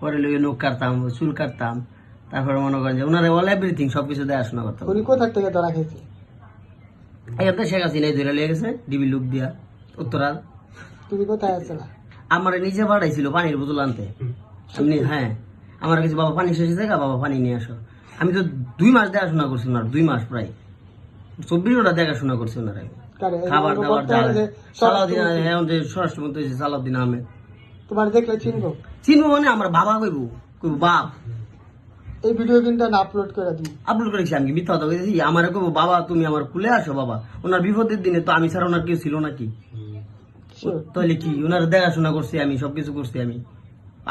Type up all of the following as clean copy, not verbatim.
পরে লইয়ে নখ কাটতাম, চুল কাটতাম, তারপরে মনে করেন যে ওনারা অল এভরিথিং সবকিছু দেখাশোনা করতাম। উনি কোথা থেকে ধরা খেয়েছে? এখানে শেখ হাসিনাই ধরে লিয়ে গেছে ডিবি লুক দিয়া উত্তরার। তুমি কোথায় আছো? আমার নিজে পাঠাইছিল পানির বোতল আনতে। আমি হ্যাঁ, আমার কাছে বাবা পানি শেষ জায়গা, বাবা পানি নিয়ে আসো। আমি তো 2 মাস দেখাশোনা করছি ওনার, 2 মাস প্রায় 24 ঘন্টা দেখাশোনা করছি ওনারা। খাবার দাবার সালাউদ্দিন, এখন যে স্বরাষ্ট্রমন্ত্রী হয়েছে সালাউদ্দিন আহমেদ। তোমার দেখলে চিনবো? চিনবো মানে আমার বাবা কইব, কইব বাপ। এই ভিডিও কিন্তু আপলোড করে দিই। আপলোড করেছি আমি, মিথ্যা কথা কইছি? আমার কইব বাবা তুমি আমার কুলে আসো বাবা। ওনার বিপদের দিনে তো আমি ছাড়া ওনার কেউ ছিল নাকি? তাহলে কি ওনার দেখাশোনা করছি আমি, সবকিছু করছি আমি।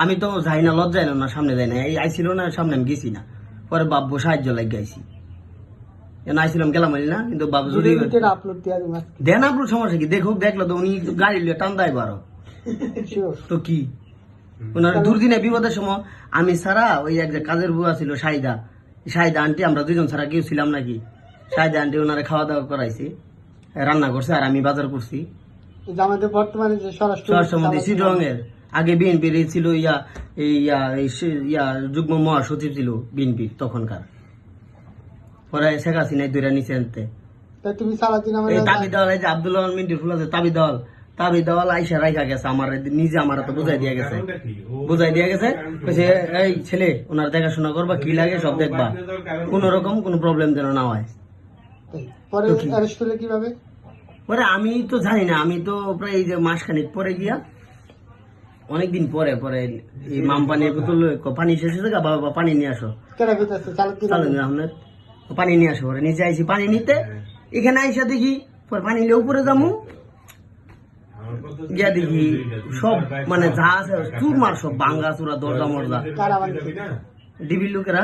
আমি তো যাই না, লজ্জাই না, ওনার সামনে যাই না। এই আইছিল না সামনে, আমি গেছি না। পরে বাবু সাহায্য লাগে গাইছি, আইছিলাম গেলাম না, কিন্তু বাবু যদি আপলোড দিয়ে দিই দেন আপলোড, সমস্যা কি? দেখো, দেখলো তো উনি গাড়ি লিয়ে টান দেয় বারো তো কি। ওনার দুর্দিনে বিপদের সময় আমি ছাড়া ওই এক যে কাজের বুয়া ছিল শাহিদা, শাহিদা আন্টি, আমরা 2 জন ছাড়া কেউ ছিলাম নাকি? শাহিদা আন্টি ওনারা খাওয়া দাওয়া করাইছে, রান্না করছে, আর আমি বাজার করছি। আমাদের বর্তমানে যে স্বরাষ্ট্রমন্ত্রী চিটরঙের, আগে বিএনপির ছিল ইয়া যুগ্ম মহাসচিব ছিল বিএনপির তখনকার। পরে শেখ হাসিনাই দুইরা নিচে আনতে তুমি সালাউদ্দিন এই তাবি দেওয়াল, এই যে আব্দুল মিন্টুর ফুল আছে তাবি দেওয়াল আইসা রাইখা গেছে আমার, নিজে আমার তো বুঝাই দিয়া গেছে, এই ছেলে ওনার দেখাশোনা করবা, কি লাগে সব দেখবা, কোন রকম কোন প্রবলেম যেন না হয়। পরে অ্যারেস্ট করলে কিভাবে? পরে আমি তো জানি না, আমি তো প্রায় এই যে মাসখানিক পরে গিয়া, অনেকদিন পরে পরে এই মাম পানির বোতল, পানি শেষ হয়েছে, বাবা পানি নিয়ে আসো, আহমেদ পানি নিয়ে আসো। পরে নিচে আইসি পানি নিতে, এখানে আইসা দেখি পরে পানি নিয়ে উপরে যাবো, গিয়া দেখি সব মানে যা আছে চুরমার, সব ভাঙ্গা চুরা, দরজা মরজা। ডিবির লোকেরা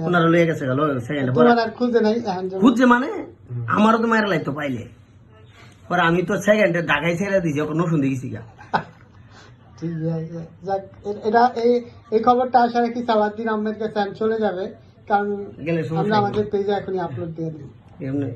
ওনারা লয়ে গেছে, খুঁজছে মানে আমারও তো মায়ের লাইতো পাইলে। পরে আমি তো সেকেন্ডে ঢাকায় ছেড়ে দিয়েছি, ওকে নতুন দেখেছি গা। ঠিক আছে, যাক, এটা এই খবরটা আশা রাখি সালাউদ্দিন আহমেদ কাছে চলে যাবে, কারণ আমরা আমাদের পেজে এখনই আপলোড দিয়ে দিই। এমনি